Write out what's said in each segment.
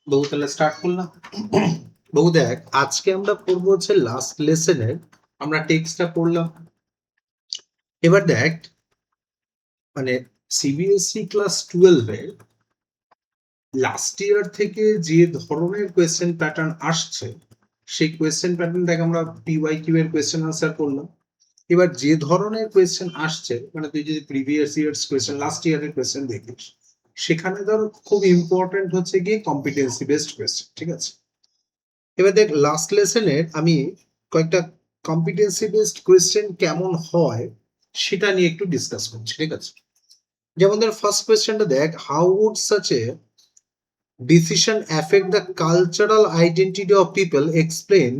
বহু তাহলে স্টার্ট করলাম। বহু দেখ, আজকে আমরা পড়বো হচ্ছে লাস্ট লেসনের, আমরা টেক্সটটা পড়লাম। এবার দেখ, মানে সিবিএসই ক্লাস 12 এর লাস্ট ইয়ার থেকে যে ধরনের কোয়েশ্চেন প্যাটার্ন আসছে, সেই কোয়েশ্চেন প্যাটার্ন দেখ আমরা পিওয়াইকিউ এর কোয়েশ্চেন আনসার করলাম। এবার যে ধরনের কোয়েশ্চেন আসছে, মানে তুই যদি প্রিভিয়াস ইয়ার্স কোয়েশ্চেন, লাস্ট ইয়ারের কোয়েশ্চেন দেখিস, সেখানে ধর খুব ইম্পর্টেন্ট হচ্ছে গিয়ে কম্পিটেন্সি বেসড কোয়েশ্চেন, ঠিক আছে? এবার দেখ, লাস্ট লেসনের আমি কয়েকটা কম্পিটেন্সি বেসড কোয়েশ্চেন কেমন হয় সেটা নিয়ে একটু ডিসকাস করছি, ঠিক আছে? যেমন ধর ফার্স্ট কোয়েশ্চেনটা দেখ, how would such a decision affect the cultural identity of people, explain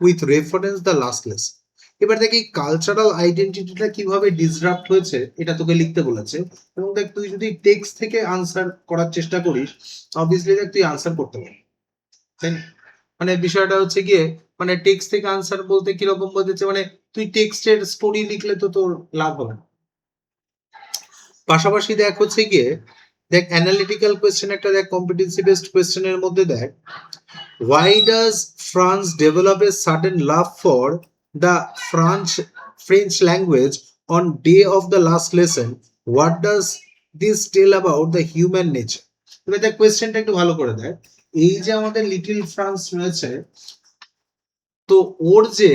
with reference the last lesson. এবার দেখ, এই কালচারাল আইডেন্টিটিটা কিভাবে ডিসরাপ্ট হয়েছে এটা তোকে লিখতে বলেছে। এবং দেখ, তুই যদি টেক্সট থেকে আনসার করার চেষ্টা করিস, অবভিয়াসলি দেখ তুই আনসার করতে পারবি, তাই না? মানে বিষয়টা হচ্ছে গিয়ে, মানে টেক্সট থেকে আনসার বলতে কিরকম বলতেছে, মানে তুই টেক্সটের স্টোরি লিখলে তো তোর লাভ হবে না। পাশাপাশি দেখ হচ্ছে গিয়ে, দেখ অ্যানালিটিক্যাল কোয়েশ্চেন একটা দেখ, কম্পিটেন্সি বেসড কোয়েশ্চেনের মধ্যে দেখ, why does France develop a sudden love for the French language on day of the last lesson? What does this tell about the human nature? এবার দেখ কোয়েশ্চেনটা একটু ভালো করে দেখ। এই যে আমাদের লিটল ফ্রান্স রয়েছে, তো ওর যে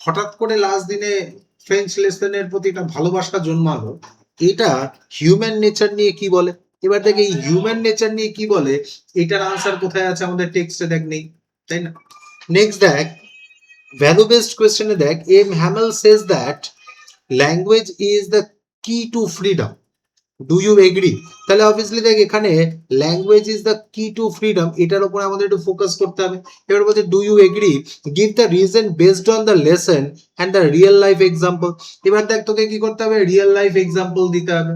হঠাৎ করে লাস্ট দিনে ফ্রেঞ্চ লেসনের প্রতি একটা ভালোবাসা জন্মালো, এটা হিউম্যান নেচার নিয়ে কি বলে। এবার দেখ, এই হিউম্যান নেচার নিয়ে কি বলে, এটার আনসার কোথায় আছে আমাদের টেক্সটে, দেখ নেই, তাই না? নেক্সট দেখ, ভ্যালু বেসড কোয়েশ্চেনে দেখ, M Hamel says that language is the key to freedom, do you agree? তাহলে অবভিয়াসলি দেখ, এখানে language is the key to freedom, এটার উপরে আমাদের একটু ফোকাস করতে হবে। এবার বলছে, do you agree, give the reason based on the lesson and the real life example. এবার দেখ, তোকে কি করতে হবে, রিয়েল লাইফ এক্সাম্পল দিতে হবে।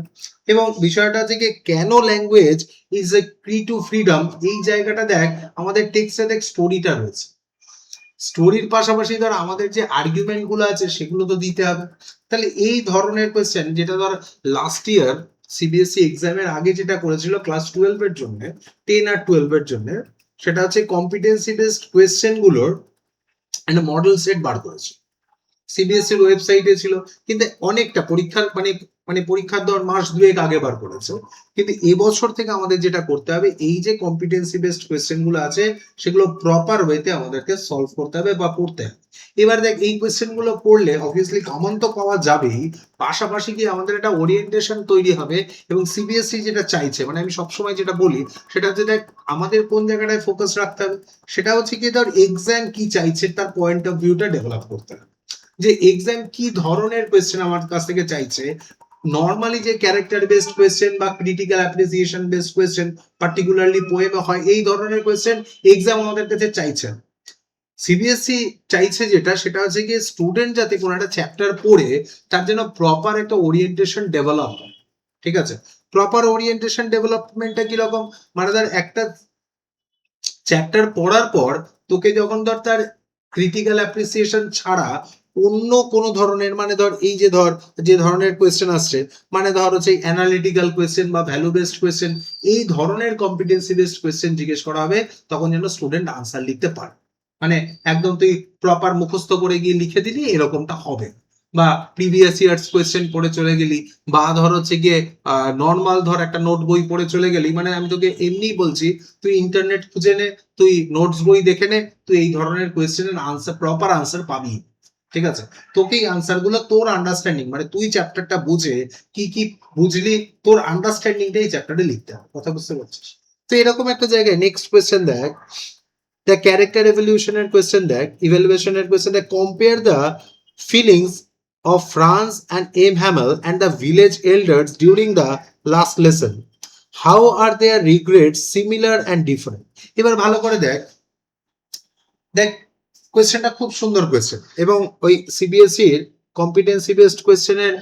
এবং বিষয়টা হচ্ছে কি, কেন ল্যাঙ্গুয়েজ ইজ এ কি টু ফ্রিডম, এই জায়গাটা দেখ আমাদের টেক্সটে দেখ স্টোরিটা রয়েছে। স্টোরির পাশাপাশি ধর আমাদের যে আর্গুমেন্ট গুলো আছে সেগুলো তো দিতে হবে। তাহলে এই ধরনের কোয়েশ্চেন, যেটা ধর লাস্ট ইয়ার সিবিএসই এক্সামের আগে যেটা করেছিল ক্লাস 12 এর জন্য, 10 আর 12 এর জন্য, সেটা হচ্ছে কম্পিটেন্সি বেসড কোয়েশ্চেন গুলোর একটা মডেল সেট বার করেছে। সিবিএসইর ওয়েবসাইটে ছিল, কিন্তু অনেকটা পরীক্ষার মানে মানে পরীক্ষার ধর মাস দুয়েক আগে বার করেছে। কিন্তু এবছর থেকে আমাদের যেটা করতে হবে, এই যে কম্পিটেন্সি বেসড কোয়েশ্চেন গুলো আছে সেগুলো প্রপার ওয়েতে আমাদেরকে সলভ করতে হবে বা পড়তে হবে। এবার দেখ, এই কোয়েশ্চেন গুলো পড়লে অবভিয়াসলি কমন তো পাওয়া যাবেই, পাশাপাশি কি আমাদের একটা ওরিয়েন্টেশন তৈরি হবে। এবং সিবিএসই যেটা চাইছে, মানে আমি সবসময় যেটা বলি সেটা হচ্ছে, দেখ আমাদের কোন জায়গাটায় ফোকাস রাখতে হবে, সেটা হচ্ছে কি ধর এক্সাম কি চাইছে তার পয়েন্ট অফ ভিউটা ডেভেলপ করতে হবে। যে এক্সাম কি ধরনের কোয়েশ্চেন আমার কাছ থেকে চাইছে। নর্মালি যে ক্যারেক্টার বেসড কোয়েশ্চেন বা critical appreciation based question, particularly পোয়েমে হয়, এই ধরনের কোয়েশ্চেন এক্সাম আমাদের কাছে চাইছে। সিবিএসই চাইছে যেটা, সেটা হচ্ছে কি স্টুডেন্ট যাতে কোনো একটা চ্যাপ্টার পড়ে তার জন্য প্রপার একটা ওরিয়েন্টেশন ডেভেলপ হয়, ঠিক আছে? প্রপার ওরিয়েন্টেশন ডেভেলপমেন্টটা কিরকম, মানে ধর একটা চ্যাপ্টার পড়ার পর তোকে যখন ধর তার ক্রিটিক্যাল অ্যাপ্রিসিয়েশন ছাড়া অন্য কোনো ধরনের, মানে ধর এই যে ধর যে ধরনের কোয়েশ্চেন আসছে, মানে ধর হচ্ছে অ্যানালিটিক্যাল কোয়েশ্চেন বা ভ্যালু বেসড কোয়েশ্চেন, এই ধরনের কম্পিটেন্সি বেসড কোয়েশ্চেন জিজ্ঞেস করা হবে, তখন যেন স্টুডেন্ট আনসার লিখতে পারে। মানে একদম তুই প্রপার মুখস্থ করে গিয়ে লিখে দিলি এরকমটা হবে, বা প্রিভিয়াস ইয়ার্স কোয়েশ্চেন পড়ে চলে গেলি, বা ধর হচ্ছে গিয়ে নর্মাল ধর একটা নোট বই পড়ে চলে গেলি, মানে আমি তোকে এমনিই বলছি, তুই ইন্টারনেট খুঁজে নে, তুই নোটস বই দেখে নে, তুই এই ধরনের কোয়েশ্চেনের আনসার, প্রপার আনসার পাবি, ঠিক আছে? তোকে এই আনসার গুলো তোর আন্ডারস্ট্যান্ডিং, মানে তুই চ্যাপ্টারটা বুঝে কি কি বুঝলি, তোর আন্ডারস্ট্যান্ডিংটাই চ্যাপ্টারে লিখতে হবে, কথা বুঝতে পারছিস? তো এরকম একটা জায়গায় নেক্সট কোয়েশ্চেন দেখ, the character evolution and question that evaluation and question that compare the feelings of Franz and Aim Hamel and the village elders during the last lesson. How are their regrets similar and different? এবার ভালো করে দেখ, দেখ কোয়েশ্চেনটা খুব সুন্দর question, এবং ওই সিবিএসই এর কম্পিটেন্সি বেসড কোয়েশ্চেনের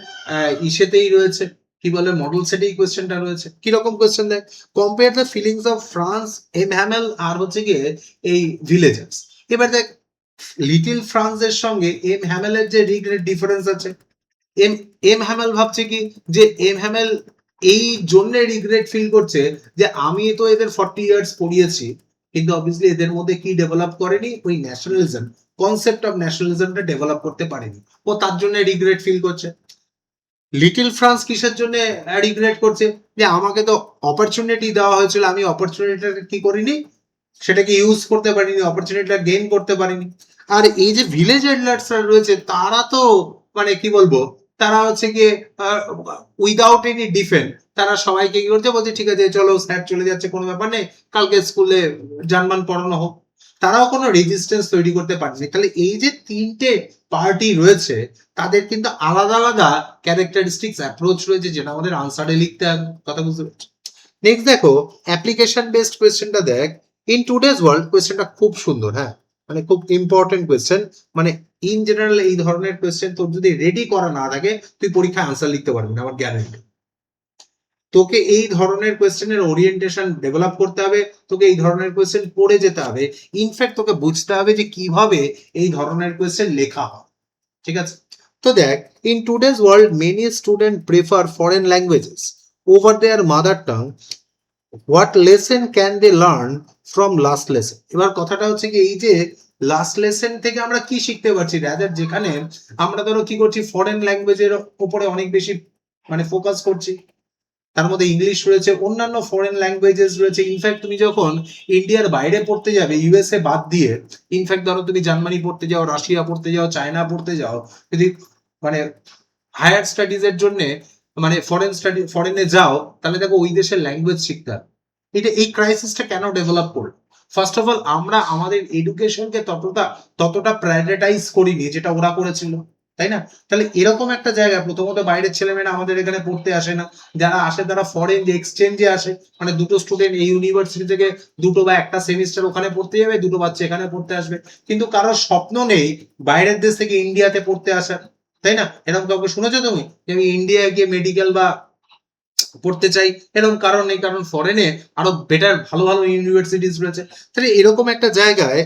ইসেতেই রয়েছে, কি বলে মডেল সেটেই কোয়েশ্চেনটা রয়েছে। কিরকম কোয়েশ্চেন দেখ, compare the feelings of France, M Hamel আর হচ্ছে গিয়ে এই ভিলেজার্স। এবার দেখ, লিটিল ফ্রান্সের সঙ্গে এম হ্যামেলের যে রিগ্রেট ডিফারেন্স আছে, এম এম হ্যামেল ভাবছে কি, যে এম হ্যামেল এই জন্য রিগ্রেট ফিল করছে যে আমি তো এদের 40 ইয়ার্স পড়িয়েছি, কিন্তু অবভিয়াসলি এদের মধ্যে কি ডেভেলপ করেনি, ওই ন্যাশনালিজম, কনসেপ্ট অফ ন্যাশনালিজমটা ডেভেলপ করতে পারেনি, ও তার জন্য রিগ্রেট ফিল করছে। লিটল ফ্রান্স কিসের জন্য রিগ্রেট করছে, যে আমাকে তো অপরচুনিটি দেওয়া হয়েছিল, আমি অপরচুনিটিটা কি করিনি, সেটাকে ইউজ করতে পারিনি, অপরচুনিটিটা গেইন করতে পারিনি। আর এই যে ভিলেজ এডলার্সরা রয়েছে তারা তো মানে কি বলবো, তারা হচ্ছে গিয়ে উইদাউট এনি ডিফেন্স তারা সবাইকে কি করছে, বলছে ঠিক আছে চলো স্যার চলে যাচ্ছে, কোনো ব্যাপার নেই, কালকে স্কুলে জার্মান পড়ানো হোক। তারাও কোনো রেজিস্ট্যান্স তৈরি করতে পারেনি। তাহলে এই যে তিনটে পার্টি রয়েছে তাদের কিন্তু আলাদা আলাদা ক্যারেক্টারিস্টিক্স অ্যাপ্রোচ রয়েছে, যেটা আমাদের আনসারে লিখতে হবে। কথা বুঝতে পারছি? নেক্সট দেখো অ্যাপ্লিকেশন বেসড কোয়েশ্চেনটা দেখ। ইন টুডেজ ওয়ার্ল্ড, কোয়েশ্চেনটা খুব সুন্দর, হ্যাঁ মানে খুব ইম্পর্টেন্ট কোয়েশ্চেন। মানে ইন জেনারেল এই ধরনের কোয়েশ্চেন তোর যদি রেডি করা না থাকে তুই পরীক্ষায় আনসার লিখতে পারবি না, আমার গ্যারান্টি। তোকে এই ধরনের কোয়েশ্চেনের ওরিয়েন্টেশন ডেভেলপ করতে হবে, তোকে এই ধরনের কোয়েশ্চেন পড়ে যেতে হবে, ইনফ্যাক্ট তোকে বুঝতে হবে যে কিভাবে এই ধরনের কোয়েশ্চেন লেখা হয়। ঠিক আছে, তো দেখ, in today's world many student prefer foreign languages over their mother tongue. What lesson can they learn from last lesson? এবার কথাটা হচ্ছে কি, এই যে লাস্ট লেসন থেকে আমরা কি শিখতে পারছি, রাদার যেখানে আমরা ধরো কি করছি, ফরেন ল্যাঙ্গুয়েজের উপরে অনেক বেশি মানে ফোকাস করছি, তার মধ্যে ইংলিশ রয়েছে, অন্যান্য ফরেন ল্যাঙ্গুয়েজেস রয়েছে। ইনফ্যাক্ট তুমি যখন ইন্ডিয়ার বাইরে পড়তে যাবে, ইউএসএ বাদ দিয়ে, ইনফ্যাক্ট ধরো তুমি জার্মানি পড়তে যাও, রাশিয়া পড়তে যাও, চায়না পড়তে যাও, যদি মানে হায়ার স্টাডিজ এর জন্য মানে ফরেনে যাও, তাহলে দেখো ওই দেশের ল্যাঙ্গুয়েজ শিখতে হবে। এটা এই ক্রাইসিসটা কেন ডেভেলপ করলো? ফার্স্ট অফ অল আমরা আমাদের এডুকেশনকে ততটা প্রায়োরিটাইজ করিনি যেটা ওরা করেছিল, তাই না? তাহলে এরকম একটা জায়গা, প্রথমত বাইরের ছেলেমেয়েরা আমাদের এখানে পড়তে আসে না, যারা আসে তারা ফরেন এক্সচেঞ্জে আসে, মানে দুটো স্টুডেন্ট এই ইউনিভার্সিটি থেকে দুটো বা একটা সেমিস্টার ওখানে পড়তে যাবে, দুটো বাচ্চা এখানে পড়তে আসবে, কিন্তু কারোর স্বপ্ন নেই বাইরের দেশ থেকে ইন্ডিয়াতে পড়তে আসার, তাই না? এরকম কাউকে শুনেছো তুমি যে আমি ইন্ডিয়ায় গিয়ে মেডিকেল বা পড়তে চাই? এরকম কারণ নেই, কারণ ফরেনে আরো বেটার ভালো ভালো ইউনিভার্সিটিস রয়েছে। তাহলে এরকম একটা জায়গায়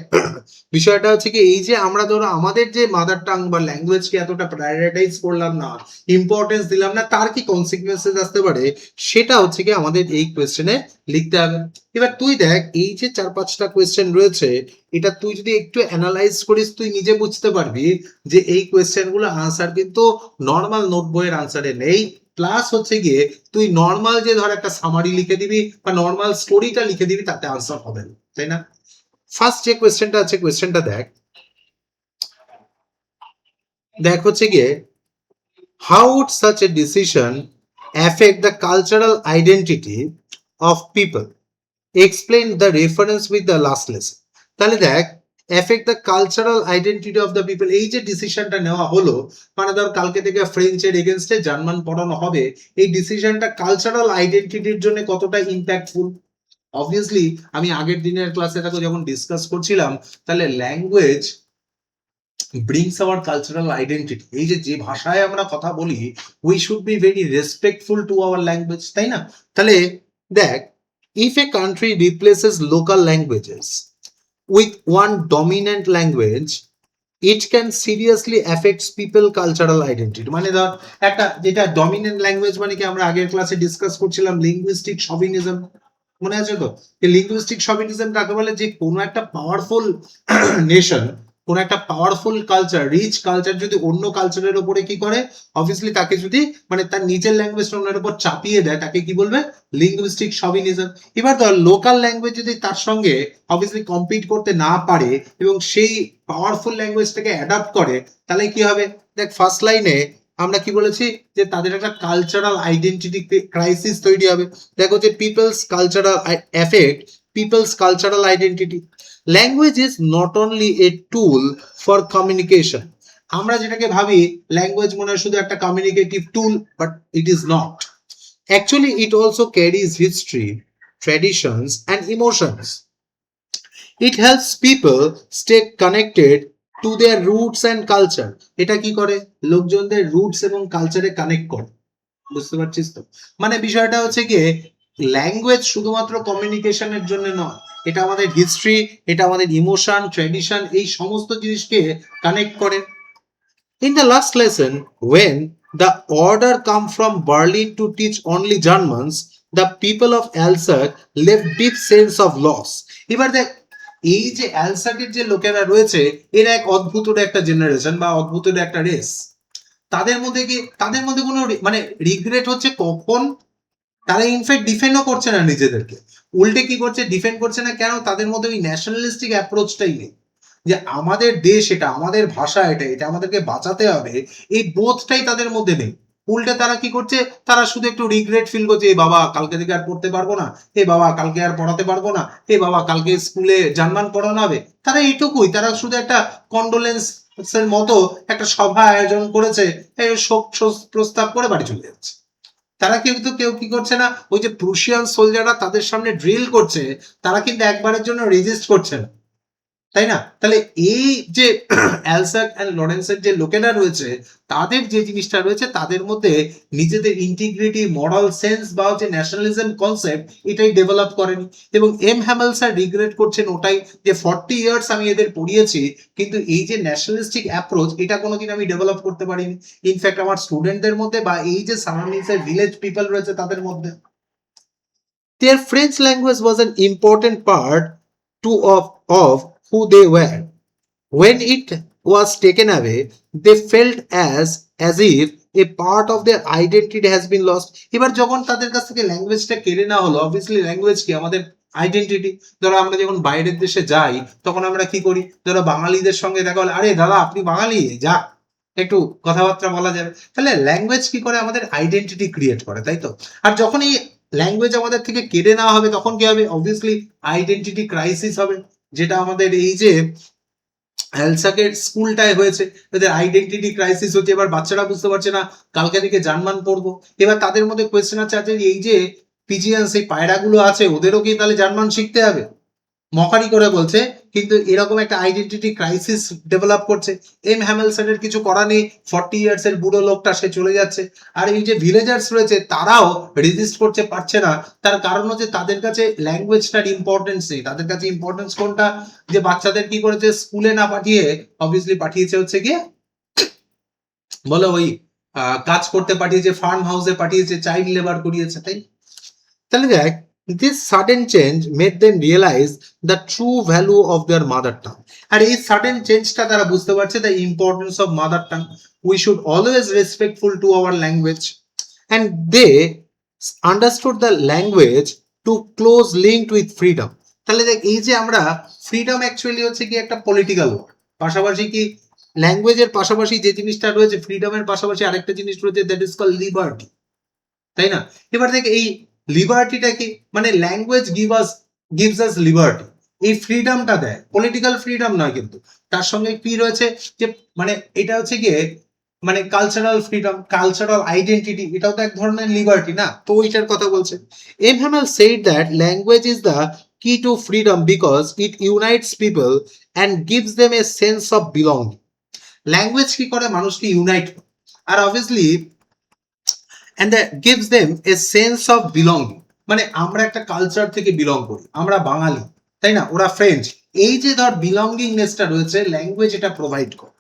বিষয়টা হচ্ছে কি, এই যে আমরা ধরো আমাদের যে মাদার টাং বা ল্যাঙ্গুয়েজকে এতটা প্রায়োরিটাইজ করলাম না, ইম্পর্টেন্স দিলাম না, তার কি কনসিকুয়েন্সেস আসতে পারে, সেটা হচ্ছে কি আমাদের এই কোয়েশ্চেনে লিখতে হবে। এবার তুই দেখ, এই যে 4-5টা কোয়েশ্চেন রয়েছে, এটা তুই যদি একটু অ্যানালাইজ করিস, তুই নিজে বুঝতে পারবি যে এই কোয়েশ্চেন গুলো আনসার কিন্তু নর্মাল নোট বইয়ের আনসারে নেই। প্লাস হচ্ছে গিয়ে তুই নর্মাল যে ধর একটা সামারি লিখে দিবি বা নর্মাল স্টোরিটা লিখে দিবি, তাতে আনসার হবে না, তাই না? ফার্স্ট যে কোয়েশ্চেনটা আছে, কোয়েশ্চেনটা দেখ, দেখ হচ্ছে গিয়ে how would such a decision affect the cultural identity of people, explain the reference with the last lesson. তাহলে দেখ, effect the cultural identity of the people, এই যে ডিসিশনটা নেওয়া হলো, মানে ধর কালকে থেকে ফ্রেঞ্চের এগেনস্টে জার্মান পড়ানো হবে, এই ডিসিশনটা কালচারাল আইডেন্টিটির জন্য কতটা ইম্প্যাক্টফুল? অবভিয়াসলি আমি আগের দিনের ক্লাসে তাকে যখন ডিসকাস করছিলাম, তাহলে language brings our cultural identity, এই যে যে ভাষায় আমরা কথা বলি, we should be very respectful to our language, তাই না? তাহলে দেখ, if a country replaces local languages with one dominant language, it can seriously affect people cultural identity। মানে ধর একটা যেটা ডমিনেন্ট ল্যাঙ্গুয়েজ, মানে কি আমরা আগের ক্লাসে ডিসকাস করছিলাম লিঙ্গুইস্টিক শভিনিজম, মনে আছে তো? এই লিঙ্গুইস্টিক শভিনিজম কাকে বলে? যে কোনো একটা পাওয়ারফুল নেশন, কোন একটা পাওয়ারফুল কালচার, রিচ কালচার যদি অন্য কালচারের উপরে কি করে, অবভিয়াসলি তাকে যদি মানে তার নিজের ল্যাঙ্গুয়েজটা অন্যের উপর চাপিয়ে দেয়, তাকে কি বলবে? লিঙ্গুইস্টিক শভিনিজম। এবার ধর লোকাল ল্যাঙ্গুয়েজ যদি তার সঙ্গে অবভিয়াসলি কম্পিট করতে না পারে এবং সেই পাওয়ারফুল ল্যাঙ্গুয়েজটাকে অ্যাডাপ্ট করে, তাহলে কি হবে? দেখ ফার্স্ট লাইনে আমরা কি বলেছি, যে তাদের একটা কালচারাল আইডেন্টিটি ক্রাইসিস তৈরি হবে। দেখো যে people's cultural effect people's cultural identity. Language is not only a tool for communication. আমরা যেটাকে ভাবি ল্যাঙ্গুয়েজ মনে হয় শুধু একটা communicative tool, but it is not. Actually it also carries history, traditions and emotions. It helps people stay connected to their roots and culture. এটা কি করে? লোকজনদের রুটস এবং কালচারে কানেক্ট করে। বুঝতে পারছিস তো? মানে বিষয়টা হচ্ছে গিয়ে ল্যাঙ্গুয়েজ শুধুমাত্র কমিউনিকেশনের জন্য নয়, এটা আমাদের হিস্ট্রি, এটা আমাদের ইমোশন, ট্র্যাডিশন, এই সমস্ত জিনিসকে কানেক্ট করে। In the last lesson, when the order come from Berlin to teach only Germans, the people of Alsace left deep sense of loss. এবার দেখ, এই যে অ্যালসাকের যে লোকেরা রয়েছে, এরা এক অদ্ভুত একটা জেনারেশন বা অদ্ভুত একটা রেস। তাদের মধ্যে কোনো মানে রিগ্রেট হচ্ছে কখন? তারা ইনফ্যাক্ট ডিফেন্ডও করছে না নিজেদেরকে, উল্টে কি করছে, ডিফেন্ড করছে না। কেন? তাদের মধ্যে ওই ন্যাশনালিস্টিক অ্যাপ্রোচটাই নেই, যে আমাদের দেশ এটা, আমাদের ভাষা এটা, এটা আমাদেরকে বাঁচাতে হবে, এই বোধটাই তাদের মধ্যে নেই। উল্টে তারা কি করছে, তারা শুধু একটু রিগ্রেট ফিল করছে, এ বাবা কালকে থেকে আর পড়তে পারবো না, এ বাবা কালকে আর পড়াতে পারবো না, এ বাবা কালকে স্কুলে জার্মান পড়ানো হবে। তারা এইটুকুই, তারা শুধু একটা কন্ডোলেন্স এর মতো একটা সভা আয়োজন করেছে, শোক প্রস্তাব করে বাড়ি চলে যাচ্ছে। তারা কিন্তু কেউ কি করছে না, ওই যে প্রুশিয়ান সোলজাররা তাদের সামনে ড্রিল করছে, তারা কিন্তু একবারের জন্য রেজিস্ট করছে না, তাই না? তাহলে এই যে অ্যালসাক অ্যান্ড লরেন্সের যে লোকেরা রয়েছে, তাদের যে জিনিসটা রয়েছে, তাদের মধ্যে নিজেদের ইন্টিগ্রিটি, মরাল সেন্স বা হচ্ছে ন্যাশনালিজম কনসেপ্ট, এটাই ডেভেলপ করেনি। এবং এম হ্যামেল স্যার রিগ্রেট করছেন ওটাই, যে 40 ইয়ার্স আমি এদের পড়িয়েছি, কিন্তু এই যে ন্যাশনালিস্টিক অ্যাপ্রোচ, এটা কোনোদিন আমি ডেভেলপ করতে পারিনি। ইনফ্যাক্ট আমার স্টুডেন্টদের মধ্যে বা এই যে সারাউন্ডিংসের ভিলেজ পিপল রয়েছে তাদের মধ্যে, their French language was an important part of who they were. When it was taken away, they felt as if a part of their identity has been lost. এবার যখন তাদের কাছ থেকে ল্যাঙ্গুয়েজটা কেড়ে নেওয়া হলো, অবভিয়াসলি ল্যাঙ্গুয়েজ কি আমাদের আইডেন্টিটি। ধরো আমরা যখন বাইরের দেশে যাই, তখন আমরা কি করি, ধরো বাঙালিদের সঙ্গে দেখা হলো, আরে দাদা আপনি বাঙালি, যা একটু কথাবার্তা বলা যাবে। তাহলে ল্যাঙ্গুয়েজ কি করে, আমাদের আইডেন্টিটি ক্রিয়েট করে, তাই তো? আর যখন এই ল্যাঙ্গুয়েজ আমাদের থেকে কেড়ে নেওয়া হবে, তখন কি হবে, অবভিয়াসলি আইডেন্টিটি ক্রাইসিস হবে, যেটা আমাদের এই যে অ্যালসাকের স্কুলটায় হয়েছে। এদের আইডেন্টিটি ক্রাইসিস হচ্ছে, এবার বাচ্চারা বুঝতে পারছে না কালকে থেকে জার্মান পড়বো। এবার তাদের মধ্যে কোয়েশ্চেন আছে, এই যে পিজিয়ান সেই পায়রাগুলো আছে, ওদেরও কি তাহলে জার্মান শিখতে হবে? মকারি করে বলছে, কিন্তু এরকম একটা আইডেন্টিটি ক্রাইসিস ডেভেলপ করছে। এম হ্যামেলসনের কিছু করা নেই, 40 ইয়ার্স এর বুড়ো লোকটা সে চলে যাচ্ছে। আর এই যে ভিলেজার্স রয়েছে, তারাও রেজিস্ট করতে পারছে না। তার কারণ হচ্ছে তাদের কাছে ল্যাঙ্গুয়েজটার ইম্পর্টেন্স নেই। তাদের কাছে ইম্পর্টেন্স কোনটা, যে বাচ্চাদের কি করেছে, স্কুলে না পাঠিয়ে অবভিয়াসলি পাঠিয়েছে হচ্ছে গিয়ে, বলে ওই কাজ করতে পাঠিয়েছে, ফার্ম হাউসে পাঠিয়েছে, চাইল্ড লেবার করিয়েছে, তাই? তাহলে দেখ, this sudden change made them realize the true value of their mother tongue. আর এই sudden চেঞ্জটা তারা বুঝতে পারছে, the importance of mother tongue. We should always respectful to our language, and they understood the language to close linked with freedom. তাহলে দেখ, এই যে আমরা ফ্রিডম অ্যাকচুয়ালি হচ্ছে কি একটা পলিটিক্যাল ওয়ার্ড, পাশাপাশি কি ল্যাঙ্গুয়েজের পাশাপাশি যে জিনিসটা রয়েছে, ফ্রিডমের পাশাপাশি আরেকটা জিনিস রয়েছে, দ্যাট ইজ কল লিবার্টি, তাই না? এবার দেখ, এই লিবার্টিটা কি, মানে ল্যাঙ্গুয়েজ গিভস আস লিবার্টি, এই ফ্রিডমটা দেয়, পলিটিক্যাল ফ্রিডম নয় কিন্তু। তার সঙ্গে কি রয়েছে, যে মানে এটা হচ্ছে গিয়ে মানে কালচারাল ফ্রিডম, কালচারাল আইডেন্টিটি, এটাও তো এক ধরনের লিবার্টি না? তো ওইটার কথা বলছে। M Hamel said that language is the key to freedom because it unites people and gives them a sense of belonging. Language কি করে, মানুষকে ইউনাইট করে, আর obviously and that gives them a sense of belonging. মানে আমরা একটা culture থেকে belong করি, আমরা বাঙালি, তাই না? ওরা ফ্রেঞ্চ। এই যে ধর বিলঙ্গিংনেসটা রয়েছে, ল্যাঙ্গুয়েজ এটা প্রোভাইড করে।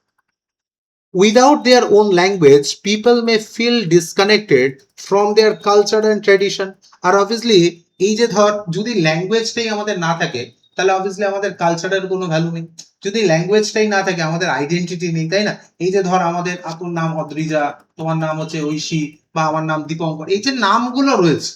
Without their own language people may feel disconnected from their culture and tradition. আর অবভিয়াসলি এই যে ধর, যদি ল্যাঙ্গুয়েজটাই আমাদের না থাকে, তাহলে অবভিয়াসলি আমাদের কালচারের কোনো ভ্যালু নেই। যদি ল্যাঙ্গুয়েজটাই না থাকে, আমাদের আইডেন্টিটি নেই, তাই না? এই যে ধর, আমাদের আপুর নাম অদ্রিজা, তোমার নাম হচ্ছে ঐশী, বা আমার নাম দীপঙ্কর, এই যে নামগুলো রয়েছে,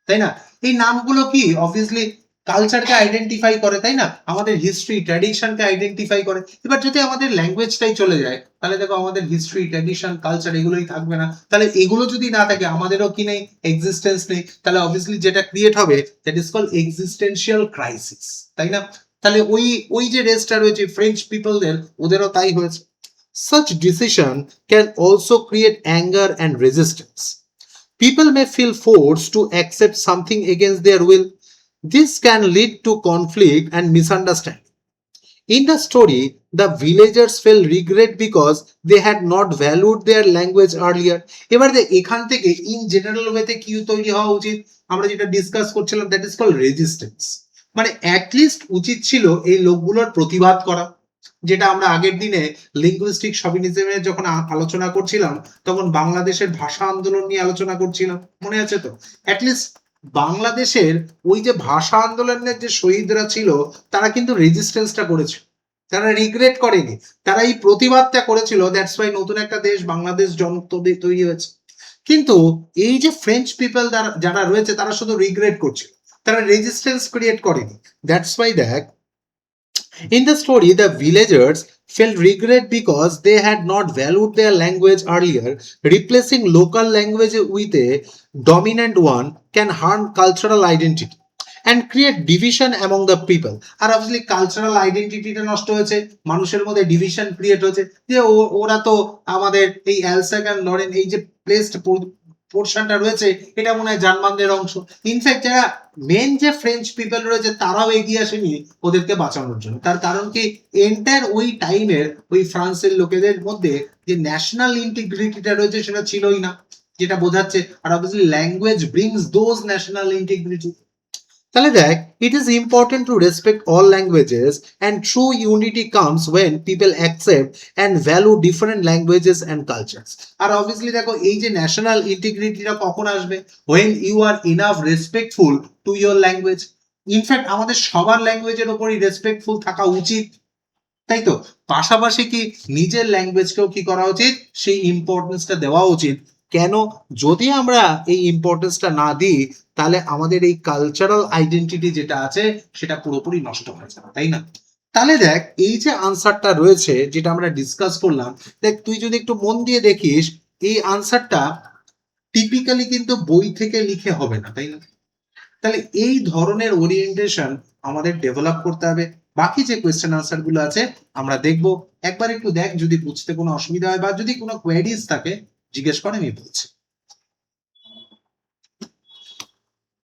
তাই না? এই নামগুলো কি অবভিয়াসলি কালচারকে আইডেন্টিফাই করে, তাই না? আমাদের হিস্ট্রি ট্র্যাডিশনকে আইডেন্টিফাই করে। এবার যদি আমাদের ল্যাঙ্গুয়েজটাই চলে যায়, তাহলে দেখো আমাদের হিস্ট্রি ট্র্যাডিশন কালচার এগুলোই থাকবে না। তাহলে এগুলো যদি না থাকে, আমাদেরও কি নেই, এক্সিস্টেন্স নেই। তাহলে অবভিয়াসলি যেটা ক্রিয়েট হবে, that is called existential crisis, তাই না? তাহলে ওই যে রেসটা রয়েছে ফ্রেঞ্চ পিপলদের, ওদেরও তাই হয়েছে। Such decision can also create anger and resistance. People may feel forced to accept something against their will. This can lead to conflict and misunderstanding. In the story, the villagers felt regret because they had not valued their language earlier. এবার দেখ, এখান থেকে in general ওয়েতে কি তৈরি হওয়া উচিত, আমরা যেটা ডিসকাস করছিলাম, দ্যাট ইজ কল্ড রেজিস্ট্যান্স। মানে অ্যাটলিস্ট উচিত ছিল এই লোকগুলোর প্রতিবাদ করা, যেটা আমরা আগের দিনে লিঙ্গুইস্টিক শভিনিজমের যখন আলোচনা করছিলাম, তখন বাংলাদেশের ভাষা আন্দোলন নিয়ে আলোচনা করছিলাম, মনে আছে তো? অ্যাটলিস্ট বাংলাদেশের ওই যে ভাষা আন্দোলনের যে শহীদরা ছিল তারা কিন্তু রেজিস্ট্যান্সটা করেছিল, তারা রিগ্রেট করেনি, তারা এই প্রতিবাদটা করেছিল। দ্যাটস ওয়াই নতুন একটা দেশ বাংলাদেশ তৈরি হয়েছে। কিন্তু এই যে ফ্রেঞ্চ পিপল যারা রয়েছে তারা শুধু রিগ্রেট করছিল, তারা রেজিস্ট্যান্স ক্রিয়েট করেনি। দ্যাটস ওয়াই দেখ, in the story, the villagers felt regret because they had not valued their language earlier. Replacing local language with a dominant one can harm cultural identity and create division among the people. আর obviously cultural আইডেন্টিটিটা নষ্ট হয়েছে, মানুষের মধ্যে division create হয়েছে যে ওরা তো আমাদের এই অ্যালসাক অ্যান্ড লরেন এই যে প্লেসড পোর্শনটা রয়েছে এটা মনে হয় জার্মানদের অংশ। ইনফ্যাক্ট যারা মেন যে ফ্রেঞ্চ পিপল রয়েছে তারাও এগিয়ে আসেনি ওদেরকে বাঁচানোর জন্য। তার কারণ কি, এন্টার ওই টাইমের ওই ফ্রান্সের লোকেদের মধ্যে যে ন্যাশনাল ইন্টিগ্রিটিটা রয়েছে সেটা ছিলই না, যেটা বোঝাচ্ছে। আর obviously language brings those national integrity. তাহলে দেখ, it is important to respect all languages and true unity comes when people accept and value different languages and cultures. R obviously দেখো এই যে ন্যাশনাল ইন্টিগ্রিটিটা কখন আসবে, when you are enough respectful to your language. In fact আমাদের সবার ল্যাঙ্গুয়েজের উপরই respectful থাকা উচিত, তাই তো? পাশাপাশি কি নিজের ল্যাঙ্গুয়েজকেও কি করা উচিত, সেই ইম্পর্টেন্সটা দেওয়া উচিত। কেন? যদি আমরা এই ইম্পর্টেন্সটা না দিই তাহলে আমাদের এই কালচারাল আইডেন্টিটি যেটা আছে সেটা পুরোপুরি নষ্ট হয়ে যাবে, তাই না? তাহলে দেখ, এই যে আনসারটা রয়েছে যেটা আমরা ডিসকাস করলাম, দেখ তুই যদি একটু মন দিয়ে দেখিস এই আনসারটা টিপিক্যালি কিন্তু বই থেকে লিখে হবে না, তাই না? তাহলে এই ধরনের ওরিয়েন্টেশন আমাদের ডেভেলপ করতে হবে। বাকি যে কোয়েশ্চেন আনসার গুলো আছে আমরা দেখব, একবার একটু দেখ, যদি বুঝতে কোনো অসুবিধা হয় বা যদি কোনো কোয়েরিজ থাকে জিজ্ঞেস করে আমি বলছি।